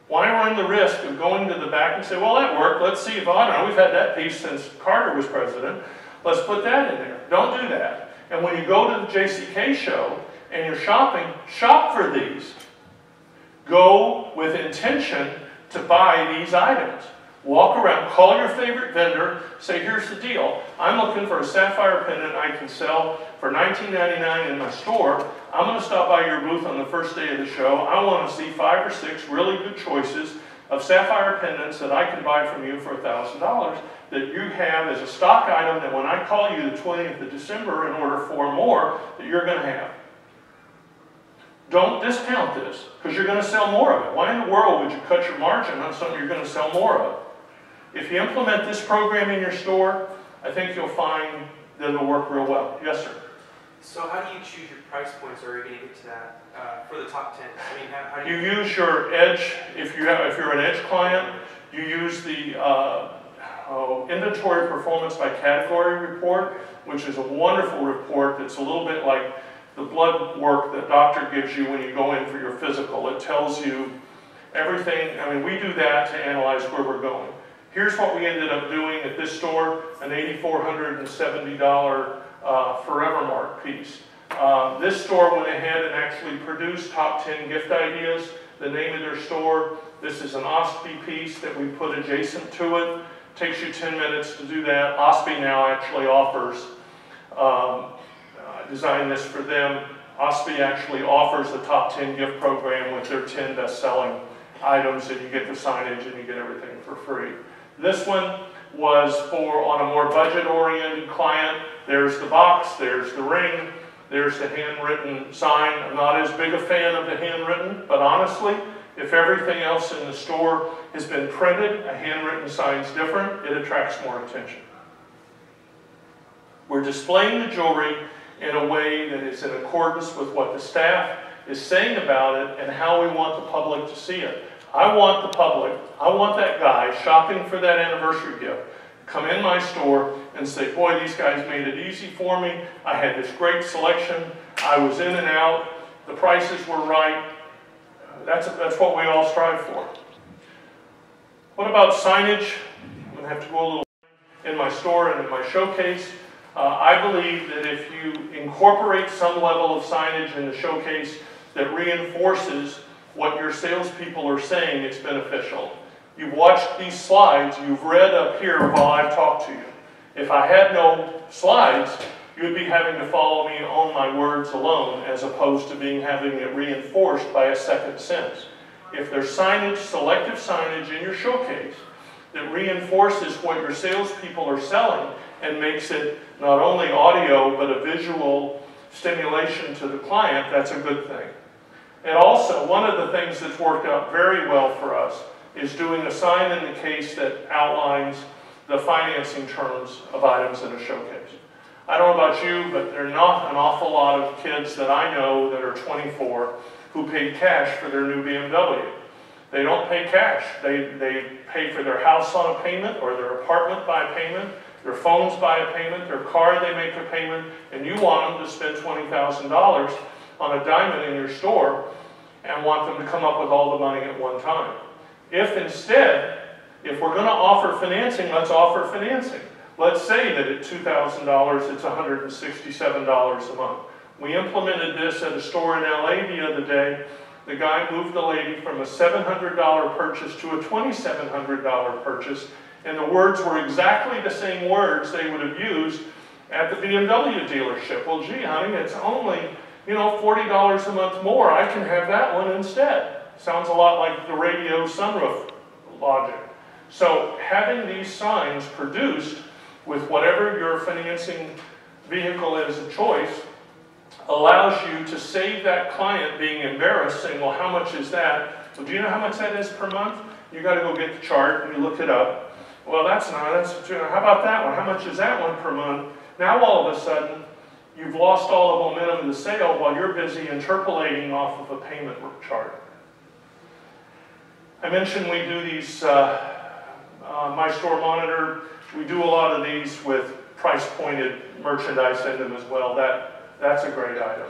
Why run the risk of going to the back and say, well, that worked. Let's see if, I don't know, we've had that piece since Carter was president. Let's put that in there. Don't do that. And when you go to the JCK show and you're shopping, shop for these. Go with intention to buy these items. Walk around, call your favorite vendor, say, here's the deal. I'm looking for a sapphire pendant I can sell for $19.99 in my store. I'm going to stop by your booth on the first day of the show. I want to see 5 or 6 really good choices of sapphire pendants that I can buy from you for $1,000 that you have as a stock item that when I call you the 20th of December and order 4 more, that you're going to have. Don't discount this, because you're going to sell more of it. Why in the world would you cut your margin on something you're going to sell more of? If you implement this program in your store, I think you'll find that it'll work real well. Yes, sir? So how do you choose your price points, or are you going to get to that for the top 10? I mean, how do you use your Edge. If you're an Edge client, you use the Inventory Performance by Category report, which is a wonderful report that's a little bit like the blood work that doctor gives you when you go in for your physical. It tells you everything. I mean, we do that to analyze where we're going. Here's what we ended up doing at this store, an $8,470 Forever Mark piece. This store went ahead and actually produced top 10 gift ideas. The name of their store, this is an OSPI piece that we put adjacent to it. Takes you 10 minutes to do that. OSPI now actually offers, designed this for them. OSPI actually offers the top 10 gift program with their 10 best-selling items, and you get the signage and you get everything for free. This one was on a more budget-oriented client. There's the box, there's the ring, there's the handwritten sign. I'm not as big a fan of the handwritten, but honestly, If everything else in the store has been printed, a handwritten sign's different, it attracts more attention. We're displaying the jewelry in a way that is in accordance with what the staff is saying about it and how we want the public to see it. I want the public, I want that guy shopping for that anniversary gift, come in my store and say, boy, these guys made it easy for me. I had this great selection. I was in and out. The prices were right. That's what we all strive for. What about signage? I'm going to have to go a little in my store and in my showcase. I believe that if you incorporate some level of signage in the showcase that reinforces what your salespeople are saying, it's beneficial. You've watched these slides, you've read up here while I've talked to you. If I had no slides, you'd be having to follow me on my words alone as opposed to having it reinforced by a second sense. If there's signage, selective signage in your showcase that reinforces what your salespeople are selling and makes it not only audio but a visual stimulation to the client, that's a good thing. And also, one of the things that's worked out very well for us is doing a sign in the case that outlines the financing terms of items in a showcase. I don't know about you, but there are not an awful lot of kids that I know that are 24 who paid cash for their new BMW. They don't pay cash. They pay for their house on a payment, or their apartment by a payment, their phones by a payment, their car they make a payment, and you want them to spend $20,000 on a diamond in your store and want them to come up with all the money at one time. If instead, if we're going to offer financing, let's offer financing. Let's say that at $2,000, it's $167 a month. We implemented this at a store in LA the other day. The guy moved the lady from a $700 purchase to a $2,700 purchase, and the words were exactly the same words they would have used at the BMW dealership. Well, gee, honey, it's only, $40 a month more. I can have that one instead. Sounds a lot like the radio sunroof logic. So having these signs produced with whatever your financing vehicle is of choice allows you to save that client being embarrassed, saying, well, how much is that? Well, do you know how much that is per month? You got to go get the chart and you look it up. Well, that's how about that one? How much is that one per month? Now all of a sudden, you've lost all the momentum of the sale while you're busy interpolating off of a payment chart. I mentioned we do these, My Store Monitor, we do a lot of these with price-pointed merchandise in them as well. That's a great item.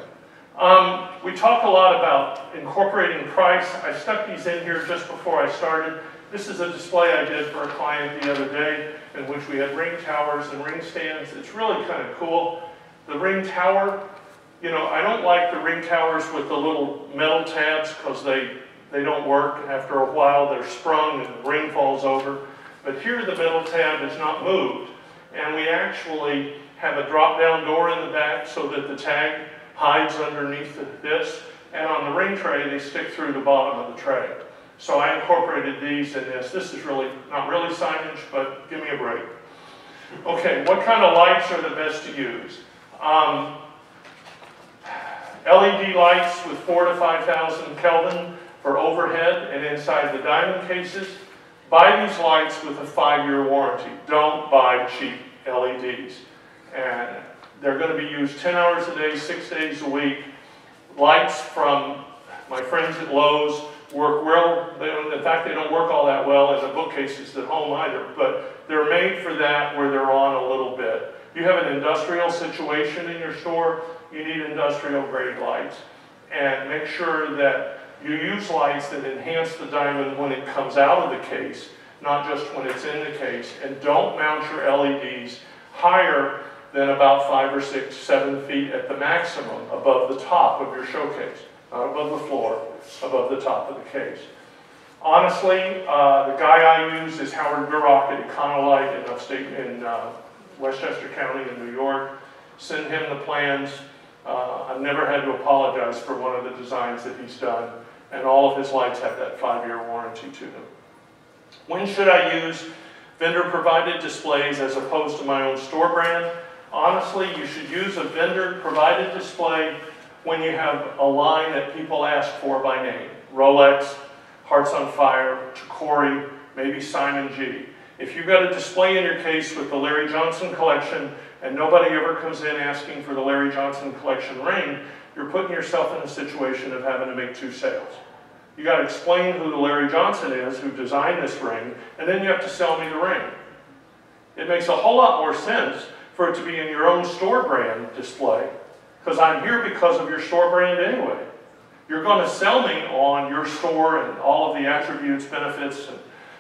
We talk a lot about incorporating price. I stuck these in here just before I started. This is a display I did for a client the other day in which we had ring towers and ring stands. It's really kind of cool. The ring tower, I don't like the ring towers with the little metal tabs because they don't work. After a while, they're sprung and the ring falls over. But here the metal tab is not moved. And we actually have a drop-down door in the back so that the tag hides underneath this. And on the ring tray, they stick through the bottom of the tray. So I incorporated these in this. This is really, not really signage, but give me a break. Okay, what kind of lights are the best to use? LED lights with 4,000 to 5,000 Kelvin for overhead and inside the diamond cases. Buy these lights with a 5-year warranty. Don't buy cheap LEDs. And they're going to be used 10 hours a day, 6 days a week. Lights from my friends at Lowe's work well. In fact, they don't work all that well in the bookcases at home either, but they're made for that where they're on a little bit. You have an industrial situation in your store, you need industrial grade lights. And make sure that you use lights that enhance the diamond when it comes out of the case, not just when it's in the case. And don't mount your LEDs higher than about 5 or 6, 7 feet at the maximum above the top of your showcase. Not above the floor, above the top of the case. Honestly, the guy I use is Howard Gurrock at Econolite in upstate in Westchester County in New York. Send him the plans. I've never had to apologize for one of the designs that he's done, and all of his lights have that 5-year warranty to them. When should I use vendor-provided displays as opposed to my own store brand? Honestly, you should use a vendor-provided display when you have a line that people ask for by name. Rolex, Hearts on Fire, Chicori, maybe Simon G. If you've got a display in your case with the Larry Johnson collection and nobody ever comes in asking for the Larry Johnson collection ring, you're putting yourself in a situation of having to make 2 sales. You got to explain who the Larry Johnson is who designed this ring, and then you have to sell me the ring. It makes a whole lot more sense for it to be in your own store brand display, because I'm here because of your store brand anyway. You're going to sell me on your store and all of the attributes, benefits, and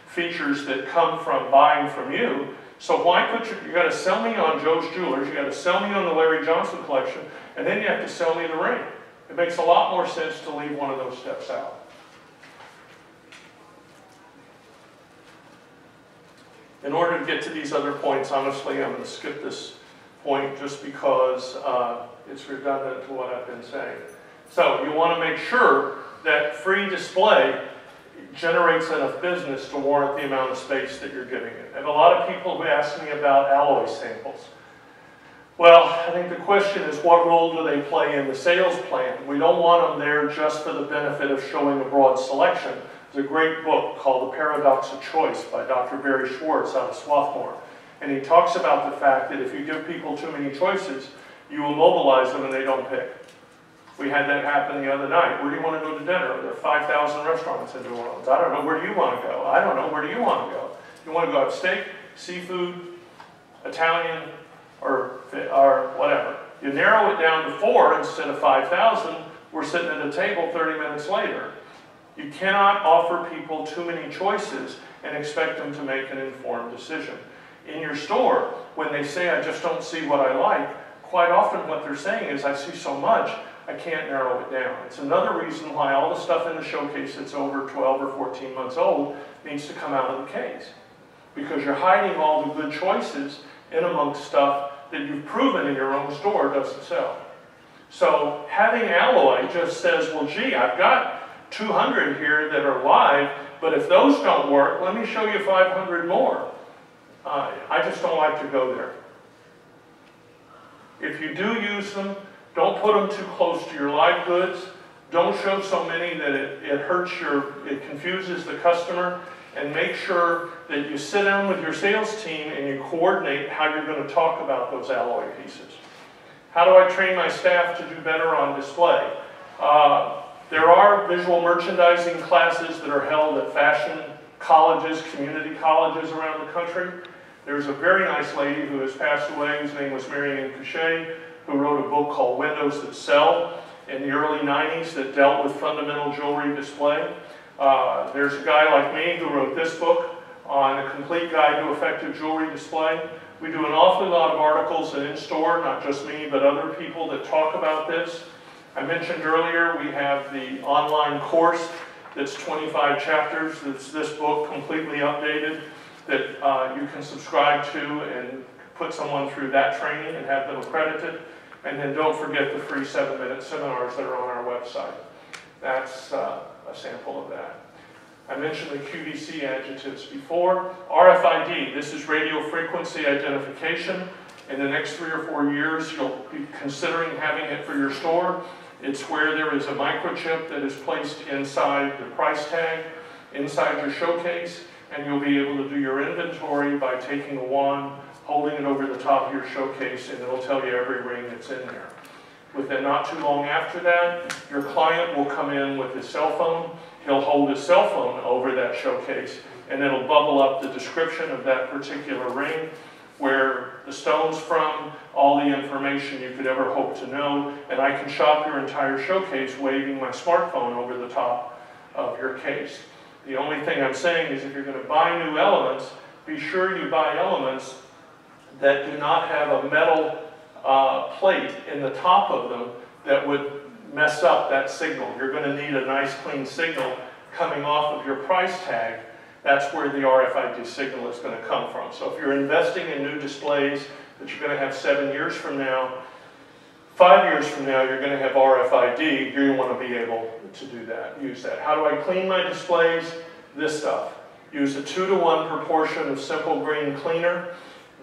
features that come from buying from you. So why put you got to sell me on Joe's Jewelers, you got to sell me on the Larry Johnson collection, and then you have to sell me the ring. It makes a lot more sense to leave one of those steps out. In order to get to these other points, honestly, I'm going to skip this point just because it's redundant to what I've been saying. So you want to make sure that free display generates enough business to warrant the amount of space that you're giving it. And a lot of people who ask me about alloy samples. Well, I think the question is, what role do they play in the sales plan? We don't want them there just for the benefit of showing a broad selection. There's a great book called The Paradox of Choice by Dr. Barry Schwartz out of Swarthmore. And he talks about the fact that if you give people too many choices, you immobilize them and they don't pick. We had that happen the other night. Where do you want to go to dinner? There are 5,000 restaurants in New Orleans. I don't know. Where do you want to go? I don't know. Where do you want to go? You want to go have steak, seafood, Italian, or whatever. You narrow it down to 4 instead of 5,000. We're sitting at a table 30 minutes later. You cannot offer people too many choices and expect them to make an informed decision. In your store, when they say, I just don't see what I like, quite often what they're saying is, I see so much, I can't narrow it down. It's another reason why all the stuff in the showcase that's over 12 or 14 months old needs to come out of the case. Because you're hiding all the good choices in amongst stuff that you've proven in your own store doesn't sell. So having alloy just says, well, gee, I've got 200 here that are live, but if those don't work, let me show you 500 more. I just don't like to go there. If you do use them, don't put them too close to your live goods. Don't show so many that it confuses the customer. And make sure that you sit down with your sales team and you coordinate how you're going to talk about those alloy pieces. How do I train my staff to do better on display? There are visual merchandising classes that are held at fashion colleges, community colleges around the country. There's a very nice lady who has passed away, whose name was Marianne Couchet, who wrote a book called Windows That Sell in the early 90s that dealt with fundamental jewelry display. There's a guy like me who wrote this book on a complete guide to effective jewelry display. We do an awful lot of articles in store, not just me, but other people that talk about this. I mentioned earlier we have the online course that's 25 chapters. That's this book completely updated that you can subscribe to and put someone through that training and have them accredited. And then don't forget the free 7-minute seminars that are on our website. That's a sample of that. I mentioned the QVC adjectives before. RFID, this is radio frequency identification. In the next 3 or 4 years, you'll be considering having it for your store. It's where there is a microchip that is placed inside the price tag, inside your showcase, and you'll be able to do your inventory by taking a wand, holding it over the top of your showcase, and it'll tell you every ring that's in there. Within not too long after that, your client will come in with his cell phone. He'll hold his cell phone over that showcase, and it'll bubble up the description of that particular ring, where the stone's from, all the information you could ever hope to know, and I can shop your entire showcase waving my smartphone over the top of your case. The only thing I'm saying is if you're going to buy new elements, be sure you buy elements that do not have a metal plate in the top of them that would mess up that signal. You're going to need a nice clean signal coming off of your price tag. That's where the RFID signal is going to come from. So if you're investing in new displays that you're going to have 7 years from now, 5 years from now, you're going to have RFID, you're going to want to be able to do that, use that. How do I clean my displays? This stuff. Use a 2-to-1 proportion of simple green cleaner.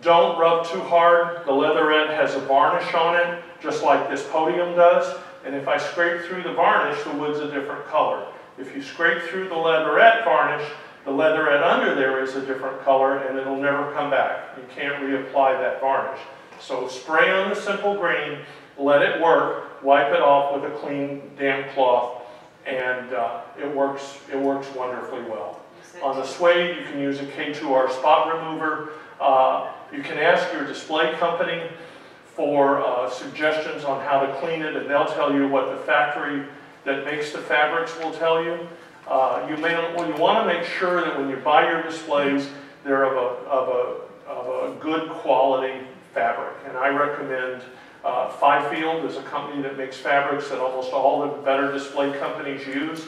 Don't rub too hard. The leatherette has a varnish on it, just like this podium does. And if I scrape through the varnish, the wood's a different color. If you scrape through the leatherette varnish, the leatherette under there is a different color and it'll never come back. You can't reapply that varnish. So spray on the simple green, let it work, wipe it off with a clean, damp cloth, and it works wonderfully well. On the suede, you can use a K2R spot remover. You can ask your display company for suggestions on how to clean it, and they'll tell you what the factory that makes the fabrics will tell you. You want to make sure that when you buy your displays, they're of a good quality fabric. And I recommend Fifield is a company that makes fabrics that almost all the better display companies use.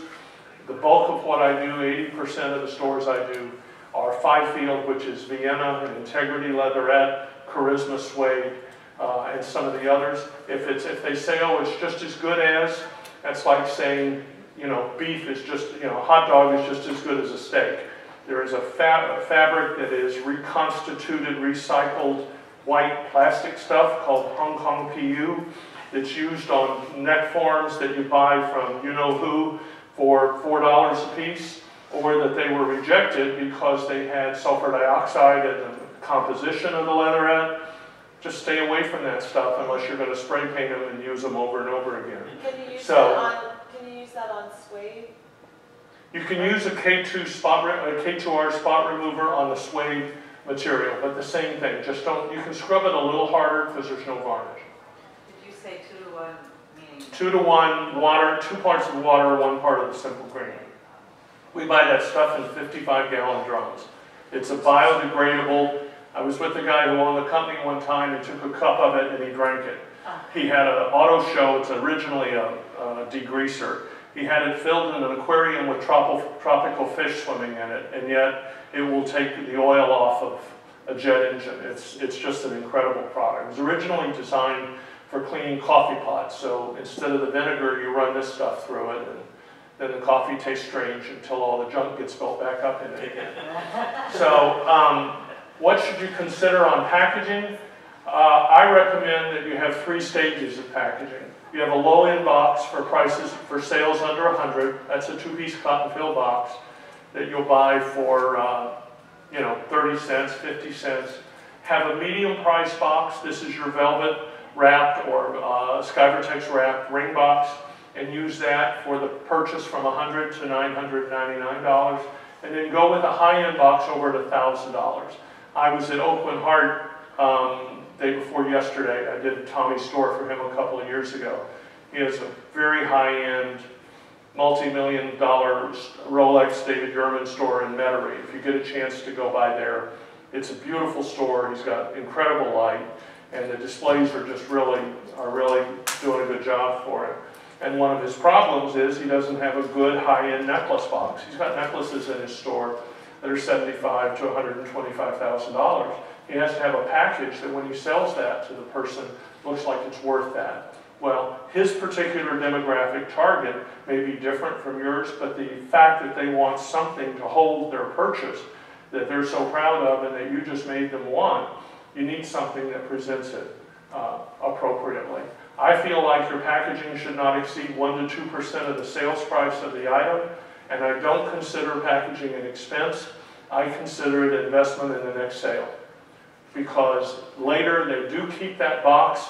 The bulk of what I do, 80% of the stores I do, are Fifield, which is Vienna and Integrity Leatherette, Charisma Suede, and some of the others. If they say, oh, it's just as good as, that's like saying, you know, beef is just, you know, a hot dog is just as good as a steak. There is a fabric that is reconstituted, recycled white plastic stuff called Hong Kong PU. It's used on neck forms that you buy from you-know-who for $4 a piece, or that they were rejected because they had sulfur dioxide in the composition of the leatherette. Just stay away from that stuff unless you're going to spray paint them and use them over and over again. Can you use that on suede? You can use a K2R spot remover on the suede material, but the same thing. Just don't. You can scrub it a little harder because there's no varnish. Did you say 2 to 1? Meaning 2 to 1 water, 2 parts of water, 1 part of the simple green. We buy that stuff in 55-gallon drums. It's a biodegradable. I was with the guy who owned the company one time and took a cup of it and he drank it. He had an auto show. It's originally a degreaser. He had it filled in an aquarium with tropical fish swimming in it, and yet it will take the oil off of a jet engine. It's just an incredible product. It was originally designed for cleaning coffee pots, so instead of the vinegar, you run this stuff through it, and then the coffee tastes strange until all the junk gets built back up in it again. So what should you consider on packaging? I recommend that you have 3 stages of packaging. You have a low-end box for prices for sales under $100. That's a 2-piece cotton fill box that you'll buy for 30 cents, 50 cents. Have a medium price box. This is your velvet wrapped or Skyvertex wrapped ring box, and use that for the purchase from $100 to $999, and then go with a high-end box over at $1,000. I was at Oakland Heart day before yesterday. I did Tommy's store for him a couple of years ago. He has a very high-end, multi-million-dollar Rolex David Yurman store in Metairie. If you get a chance to go by there, it's a beautiful store. He's got incredible light, and the displays are just really doing a good job for him. And one of his problems is he doesn't have a good high-end necklace box. He's got necklaces in his store that are $75,000 to $125,000. He has to have a package that when he sells that to the person, looks like it's worth that. Well, his particular demographic target may be different from yours, but the fact that they want something to hold their purchase that they're so proud of and that you just made them want, you need something that presents it appropriately. I feel like your packaging should not exceed 1 to 2% of the sales price of the item, and I don't consider packaging an expense. I consider it an investment in the next sale, because later they do keep that box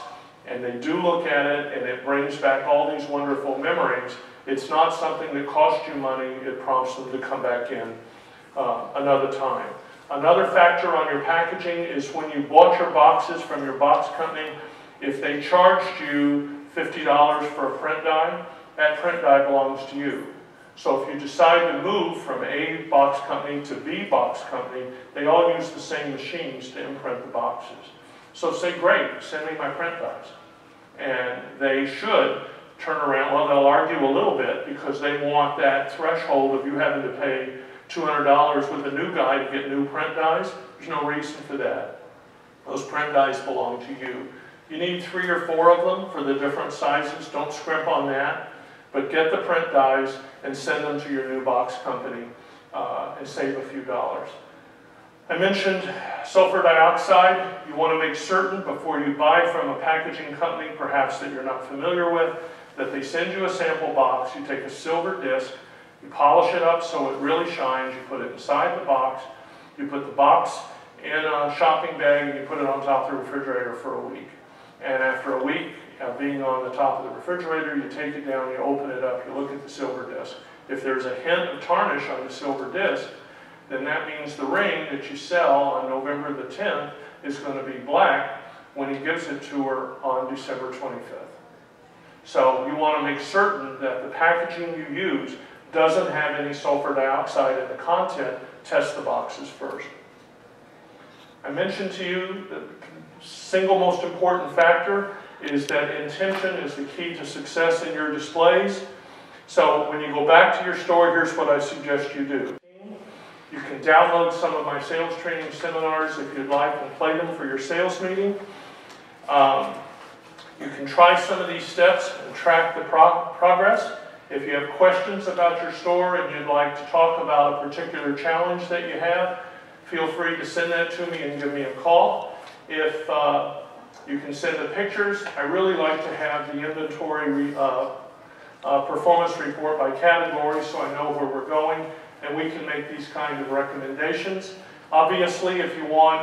and they do look at it and it brings back all these wonderful memories. It's not something that costs you money. It prompts them to come back in another time. Another factor on your packaging is when you bought your boxes from your box company, if they charged you $50 for a print die, that print die belongs to you. So if you decide to move from A box company to B box company, they all use the same machines to imprint the boxes. So say, great, send me my print dies. And they should turn around, well, they'll argue a little bit because they want that threshold of you having to pay $200 with a new guy to get new print dies. There's no reason for that. Those print dies belong to you. You need 3 or 4 of them for the different sizes. Don't scrimp on that. But get the print dies and send them to your new box company and save a few dollars. I mentioned sulfur dioxide. You want to make certain before you buy from a packaging company, perhaps that you're not familiar with, that they send you a sample box. You take a silver disc You polish it up so it really shines. You put it inside the box. You put the box in a shopping bag and you put it on top of the refrigerator for a week. And after a week of being on the top of the refrigerator, you take it down, you open it up, you look at the silver disc. If there's a hint of tarnish on the silver disc, then that means the ring that you sell on November the 10th is going to be black when he gives it to her on December 25th. So you want to make certain that the packaging you use doesn't have any sulfur dioxide in the content. Test the boxes first. I mentioned to you that the single most important factor is that intention is the key to success in your displays. So when you go back to your store, here's what I suggest you do. You can download some of my sales training seminars if you'd like and play them for your sales meeting. You can try some of these steps and track the progress. If you have questions about your store and you'd like to talk about a particular challenge that you have, feel free to send that to me and give me a call. If you can send the pictures, I really like to have the inventory performance report by category so I know where we're going and we can make these kind of recommendations. Obviously, if you want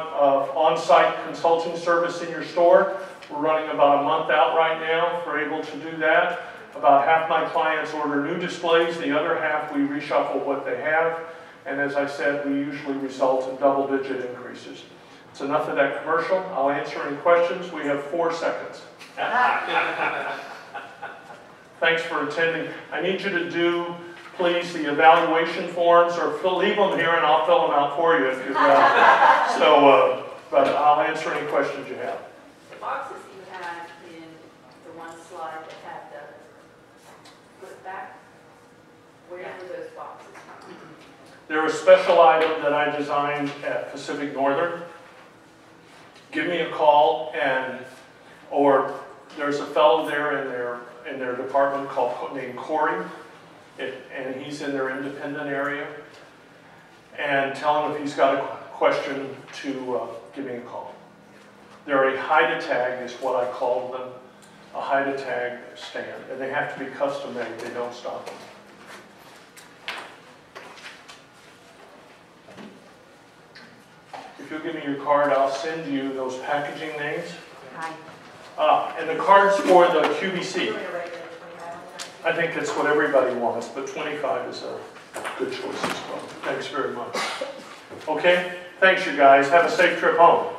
on-site consulting service in your store, we're running about a month out right now if we're able to do that. About half my clients order new displays, the other half we reshuffle what they have. And as I said, we usually result in double-digit increases. It's enough of that commercial. I'll answer any questions. We have 4 seconds. Thanks for attending. I need you to do, please, the evaluation forms, or leave them here and I'll fill them out for you if you'd rather. But I'll answer any questions you have. The boxes you had in the one slide that had the flip back, where were those boxes from? They're a special item that I designed at Pacific Northern. Give me a call, or there's a fellow there in their department named Corey, and he's in their independent area. And tell him if he's got a question to give me a call. They're a hide-a-tag is what I call them, a hide-a-tag stand, and they have to be custom made. They don't stop them. If you'll give me your card, I'll send you those packaging names. And the cards for the QVC. I think it's what everybody wants, but 25 is a good choice as well. Thanks very much. Okay, thanks you guys. Have a safe trip home.